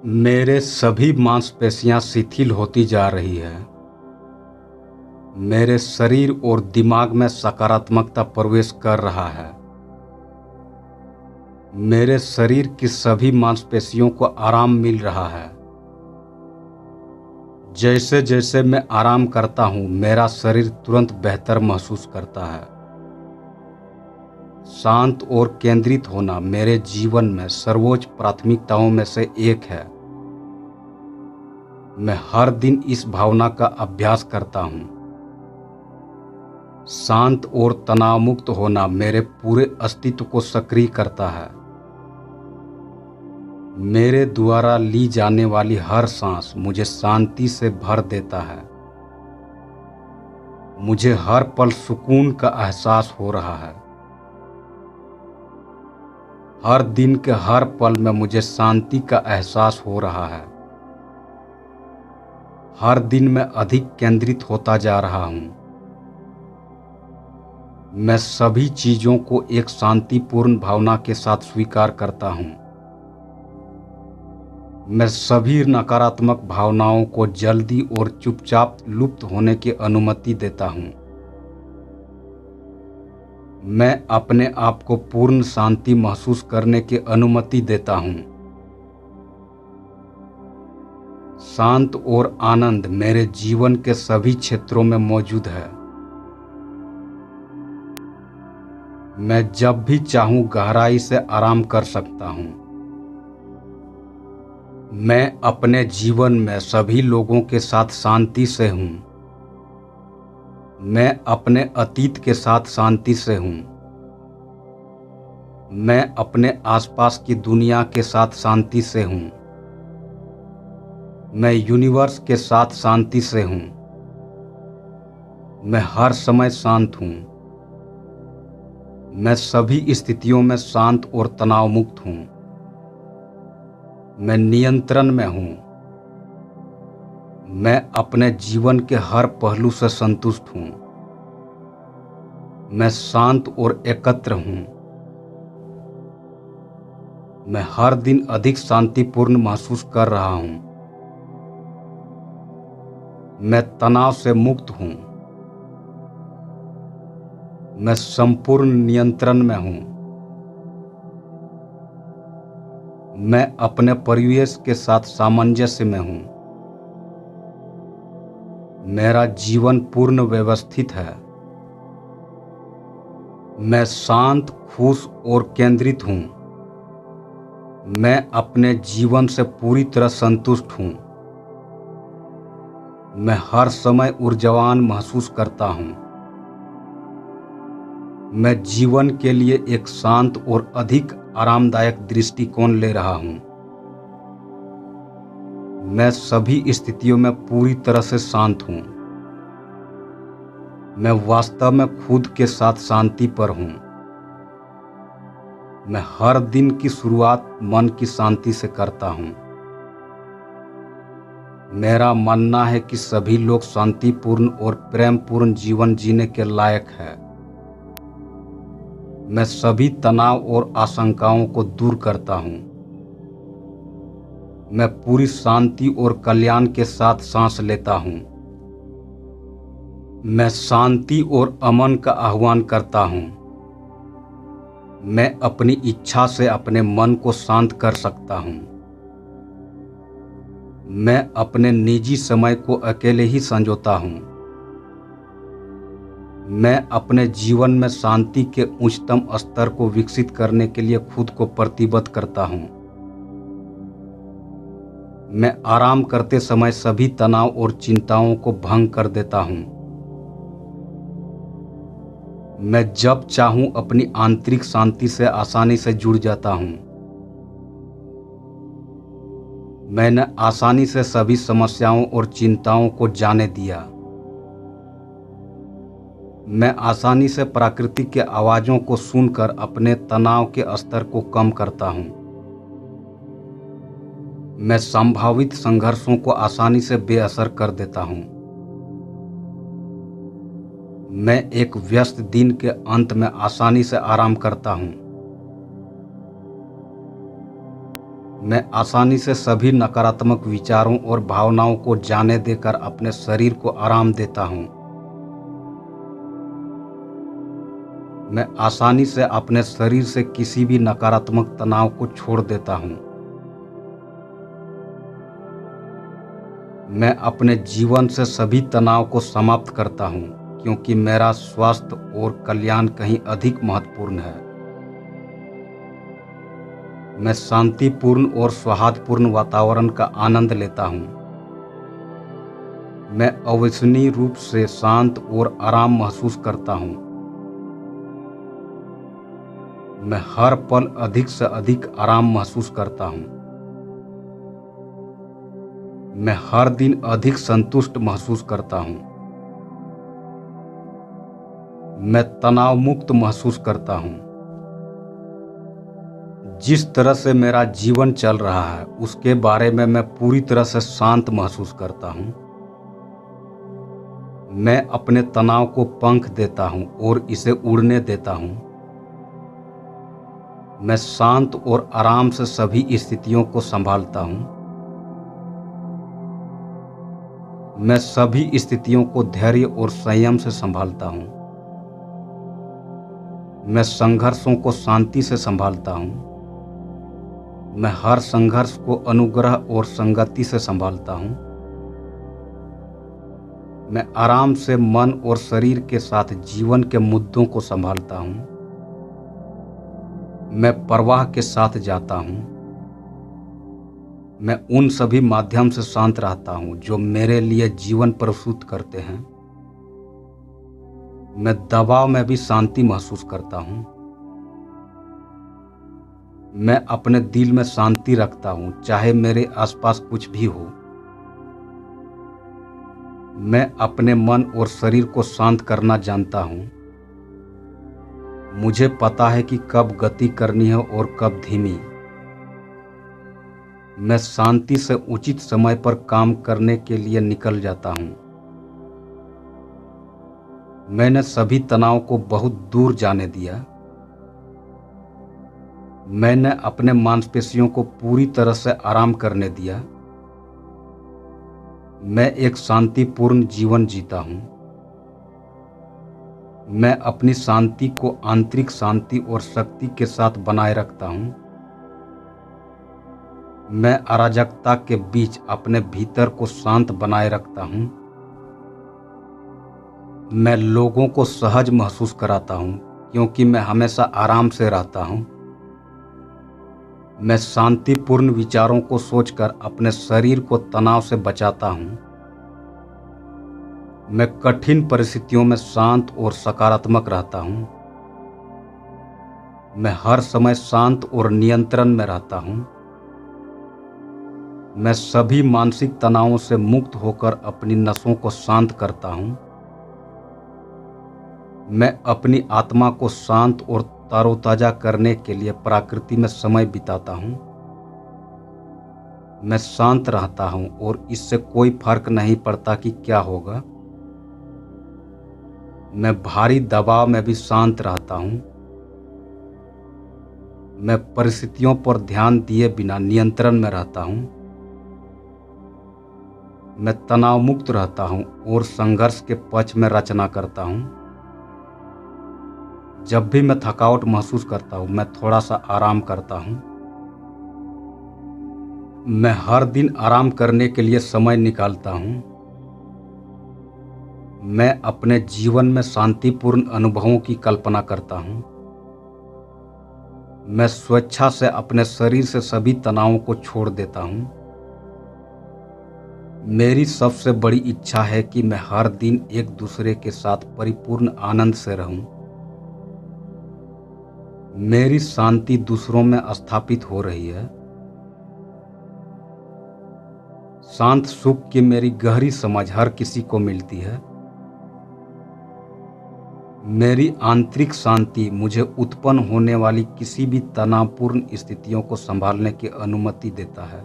मेरे सभी मांसपेशियां शिथिल होती जा रही है। मेरे शरीर और दिमाग में सकारात्मकता प्रवेश कर रहा है। मेरे शरीर की सभी मांसपेशियों को आराम मिल रहा है। जैसे जैसे मैं आराम करता हूं, मेरा शरीर तुरंत बेहतर महसूस करता है। शांत और केंद्रित होना मेरे जीवन में सर्वोच्च प्राथमिकताओं में से एक है। मैं हर दिन इस भावना का अभ्यास करता हूं। शांत और तनाव मुक्त होना मेरे पूरे अस्तित्व को सक्रिय करता है। मेरे द्वारा ली जाने वाली हर सांस मुझे शांति से भर देता है। मुझे हर पल सुकून का एहसास हो रहा है। हर दिन के हर पल में मुझे शांति का एहसास हो रहा है। हर दिन मैं अधिक केंद्रित होता जा रहा हूं। मैं सभी चीजों को एक शांतिपूर्ण भावना के साथ स्वीकार करता हूं। मैं सभी नकारात्मक भावनाओं को जल्दी और चुपचाप लुप्त होने की अनुमति देता हूं। मैं अपने आप को पूर्ण शांति महसूस करने की अनुमति देता हूं। शांत और आनंद मेरे जीवन के सभी क्षेत्रों में मौजूद है। मैं जब भी चाहूं गहराई से आराम कर सकता हूं। मैं अपने जीवन में सभी लोगों के साथ शांति से हूं। मैं अपने अतीत के साथ शांति से हूं। मैं अपने आसपास की दुनिया के साथ शांति से हूं। मैं यूनिवर्स के साथ शांति से हूं। मैं हर समय शांत हूं। मैं सभी स्थितियों में शांत और तनाव मुक्त हूं। मैं नियंत्रण में हूं। मैं अपने जीवन के हर पहलू से संतुष्ट हूं। मैं शांत और एकत्र हूं। मैं हर दिन अधिक शांतिपूर्ण महसूस कर रहा हूं। मैं तनाव से मुक्त हूं। मैं संपूर्ण नियंत्रण में हूं। मैं अपने परिवेश के साथ सामंजस्य में हूं। मेरा जीवन पूर्ण व्यवस्थित है। मैं शांत, खुश और केंद्रित हूं। मैं अपने जीवन से पूरी तरह संतुष्ट हूं। मैं हर समय ऊर्जावान महसूस करता हूं। मैं जीवन के लिए एक शांत और अधिक आरामदायक दृष्टिकोण ले रहा हूं। मैं सभी स्थितियों में पूरी तरह से शांत हूं। मैं वास्तव में खुद के साथ शांति पर हूं। मैं हर दिन की शुरुआत मन की शांति से करता हूं। मेरा मानना है कि सभी लोग शांतिपूर्ण और प्रेमपूर्ण जीवन जीने के लायक हैं। मैं सभी तनाव और आशंकाओं को दूर करता हूं। मैं पूरी शांति और कल्याण के साथ सांस लेता हूं। मैं शांति और अमन का आह्वान करता हूं। मैं अपनी इच्छा से अपने मन को शांत कर सकता हूं। मैं अपने निजी समय को अकेले ही संजोता हूं। मैं अपने जीवन में शांति के उच्चतम स्तर को विकसित करने के लिए खुद को प्रतिबद्ध करता हूं। मैं आराम करते समय सभी तनाव और चिंताओं को भंग कर देता हूं। मैं जब चाहूं अपनी आंतरिक शांति से आसानी से जुड़ जाता हूं। मैंने आसानी से सभी समस्याओं और चिंताओं को जाने दिया। मैं आसानी से प्रकृति के आवाजों को सुनकर अपने तनाव के स्तर को कम करता हूं। मैं संभावित संघर्षों को आसानी से बेअसर कर देता हूं। मैं एक व्यस्त दिन के अंत में आसानी से आराम करता हूं। मैं आसानी से सभी नकारात्मक विचारों और भावनाओं को जाने देकर अपने शरीर को आराम देता हूँ। मैं आसानी से अपने शरीर से किसी भी नकारात्मक तनाव को छोड़ देता हूँ। मैं अपने जीवन से सभी तनाव को समाप्त करता हूँ, क्योंकि मेरा स्वास्थ्य और कल्याण कहीं अधिक महत्वपूर्ण है। मैं शांतिपूर्ण और सौहार्दपूर्ण वातावरण का आनंद लेता हूँ। मैं अविश्वसनीय रूप से शांत और आराम महसूस करता हूँ। मैं हर पल अधिक से अधिक आराम महसूस करता हूँ। मैं हर दिन अधिक संतुष्ट महसूस करता हूँ। मैं तनाव मुक्त महसूस करता हूँ। जिस तरह से मेरा जीवन चल रहा है उसके बारे में मैं पूरी तरह से शांत महसूस करता हूँ। मैं अपने तनाव को पंख देता हूँ और इसे उड़ने देता हूँ। मैं शांत और आराम से सभी स्थितियों को संभालता हूँ। मैं सभी स्थितियों को धैर्य और संयम से संभालता हूँ। मैं संघर्षों को शांति से संभालता हूँ। मैं हर संघर्ष को अनुग्रह और संगति से संभालता हूँ। मैं आराम से मन और शरीर के साथ जीवन के मुद्दों को संभालता हूँ। मैं प्रवाह के साथ जाता हूँ। मैं उन सभी माध्यम से शांत रहता हूँ जो मेरे लिए जीवन प्रस्तुत करते हैं। मैं दबाव में भी शांति महसूस करता हूँ। मैं अपने दिल में शांति रखता हूँ, चाहे मेरे आसपास कुछ भी हो। मैं अपने मन और शरीर को शांत करना जानता हूँ। मुझे पता है कि कब गति करनी है और कब धीमी। मैं शांति से उचित समय पर काम करने के लिए निकल जाता हूँ। मैंने सभी तनाव को बहुत दूर जाने दिया। मैंने अपने मांसपेशियों को पूरी तरह से आराम करने दिया। मैं एक शांतिपूर्ण जीवन जीता हूँ। मैं अपनी शांति को आंतरिक शांति और शक्ति के साथ बनाए रखता हूँ। मैं अराजकता के बीच अपने भीतर को शांत बनाए रखता हूँ। मैं लोगों को सहज महसूस कराता हूँ, क्योंकि मैं हमेशा आराम से रहता हूँ। मैं शांतिपूर्ण विचारों को सोचकर अपने शरीर को तनाव से बचाता हूँ। मैं कठिन परिस्थितियों में शांत और सकारात्मक रहता हूँ। मैं हर समय शांत और नियंत्रण में रहता हूँ। मैं सभी मानसिक तनावों से मुक्त होकर अपनी नसों को शांत करता हूँ। मैं अपनी आत्मा को शांत और तरोताजा करने के लिए प्रकृति में समय बिताता हूँ। मैं शांत रहता हूँ और इससे कोई फर्क नहीं पड़ता कि क्या होगा। मैं भारी दबाव में भी शांत रहता हूँ। मैं परिस्थितियों पर ध्यान दिए बिना नियंत्रण में रहता हूँ। मैं तनाव मुक्त रहता हूँ और संघर्ष के पक्ष में रचना करता हूँ। जब भी मैं थकावट महसूस करता हूँ, मैं थोड़ा सा आराम करता हूँ। मैं हर दिन आराम करने के लिए समय निकालता हूँ। मैं अपने जीवन में शांतिपूर्ण अनुभवों की कल्पना करता हूँ। मैं स्वेच्छा से अपने शरीर से सभी तनावों को छोड़ देता हूँ। मेरी सबसे बड़ी इच्छा है कि मैं हर दिन एक दूसरे के साथ परिपूर्ण आनंद से रहूं। मेरी शांति दूसरों में स्थापित हो रही है। शांत सुख की मेरी गहरी समझ हर किसी को मिलती है। मेरी आंतरिक शांति मुझे उत्पन्न होने वाली किसी भी तनावपूर्ण स्थितियों को संभालने की अनुमति देता है।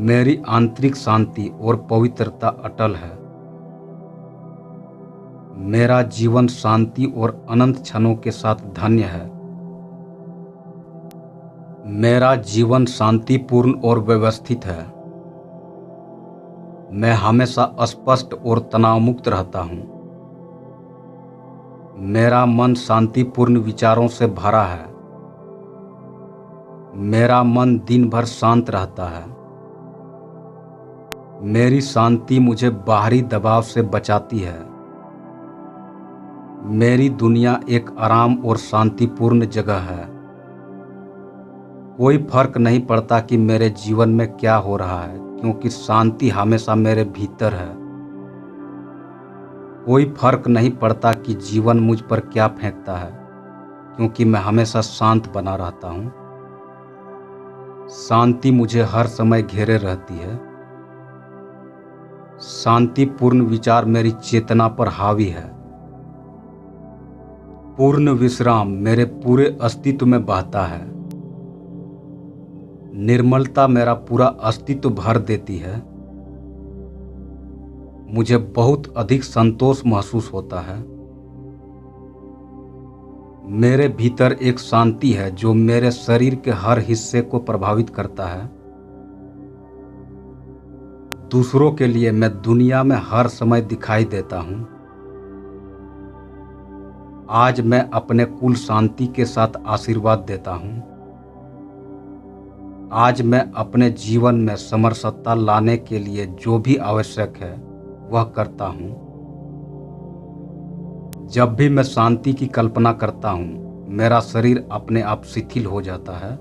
मेरी आंतरिक शांति और पवित्रता अटल है। मेरा जीवन शांति और अनंत क्षणों के साथ धन्य है। मेरा जीवन शांतिपूर्ण और व्यवस्थित है। मैं हमेशा स्पष्ट और तनावमुक्त रहता हूँ। मेरा मन शांतिपूर्ण विचारों से भरा है। मेरा मन दिन भर शांत रहता है। मेरी शांति मुझे बाहरी दबाव से बचाती है। मेरी दुनिया एक आराम और शांतिपूर्ण जगह है। कोई फर्क नहीं पड़ता कि मेरे जीवन में क्या हो रहा है, क्योंकि शांति हमेशा मेरे भीतर है। कोई फर्क नहीं पड़ता कि जीवन मुझ पर क्या फेंकता है, क्योंकि मैं हमेशा शांत बना रहता हूँ। शांति मुझे हर समय घेरे रहती है। शांतिपूर्ण विचार मेरी चेतना पर हावी है। पूर्ण विश्राम मेरे पूरे अस्तित्व में बहता है। निर्मलता मेरा पूरा अस्तित्व भर देती है। मुझे बहुत अधिक संतोष महसूस होता है। मेरे भीतर एक शांति है जो मेरे शरीर के हर हिस्से को प्रभावित करता है। दूसरों के लिए मैं दुनिया में हर समय दिखाई देता हूँ। आज मैं अपने कुल शांति के साथ आशीर्वाद देता हूँ। आज मैं अपने जीवन में समरसता लाने के लिए जो भी आवश्यक है वह करता हूँ। जब भी मैं शांति की कल्पना करता हूँ, मेरा शरीर अपने आप शिथिल हो जाता है।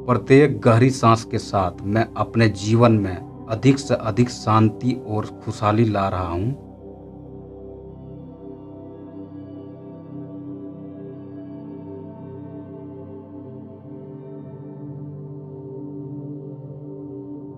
प्रत्येक गहरी सांस के साथ मैं अपने जीवन में अधिक से अधिक शांति और खुशहाली ला रहा हूँ।